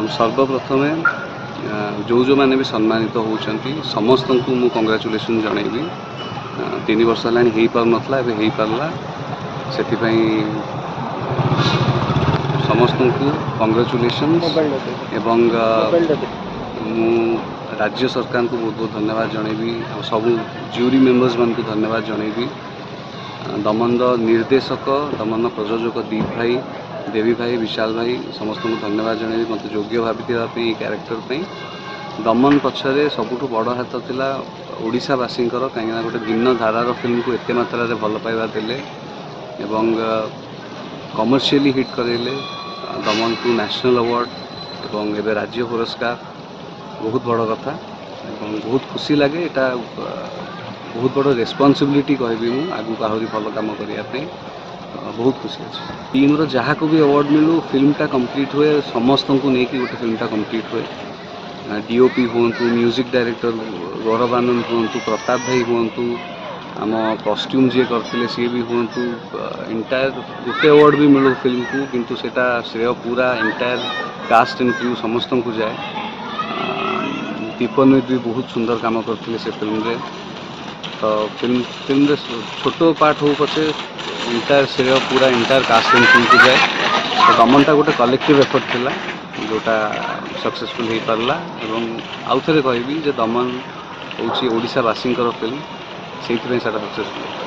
सर्वप्रथमे जो मैंने भी सम्मानित होती समस्त को मु कंग्राचुलेसन जनइबी 3 वर्ष है हो पार नाला हो पारा से समस्त को कंग्राचुलेसन एवं मु राज्य सरकार को बहुत बहुत धन्यवाद जनइबी सब ज्यूरी मेंबर्स मान को धन्यवाद जनइबी दमन निर्देशक दमन प्रयोजक दीप भाई देवी भाई विशाल भाई समस्त को धन्यवाद जनइबी मत योग्य भाई क्यारेक्टर दमन पछरे सबुठ बड़ हाथ थिला ओडिशावासी कहीं गोटे भिन्न धारार फिल्म को एत मात्रा भल पाइबा देले एवं कमर्शियली हिट करेले दमन को नेशनल अवार्ड एवं एवं राज्य पुरस्कार बहुत बड़ कथा बहुत खुशी लगे यहाँ बहुत बड़ रेस्पॉन्सिबिलिटी कहबी मु आगु आहरी भल कम करने बहुत खुशी अच्छे टीम जहाँ को भी अवार्ड मिलू फिल्मटा कंप्लीट हुए समस्त को लेकिन गोटे फिल्मटा कंप्लीट हुए डीओपी हूँ म्यूजिक डायरेक्टर गौरव आनंद हूँ प्रताप भाई हूँ आम कॉस्ट्यूम जी करते सी भी हूँ इंटायर गोटे अवार्ड भी मिलू फिल्म को किंतु सेटा श्रेय पूरा इंटायर कास्ट एंड क्रू समस्त को जाए दीपन भी बहुत सुंदर काम करते से फिल्म रे तो फिल्म रे छोट पार्ट हो पचे इंटायर श्रेय पूरा इंटायर कास्ट एंड क्रू को जाए तो दमनटा गोटे कलेक्टिव एफर्ट थिला जोटा सक्सेसफुल हो पारा एवं आउ थे कहबी जे दमन हूँ ओडिशावासी फिल्म से सक्सेसफुल।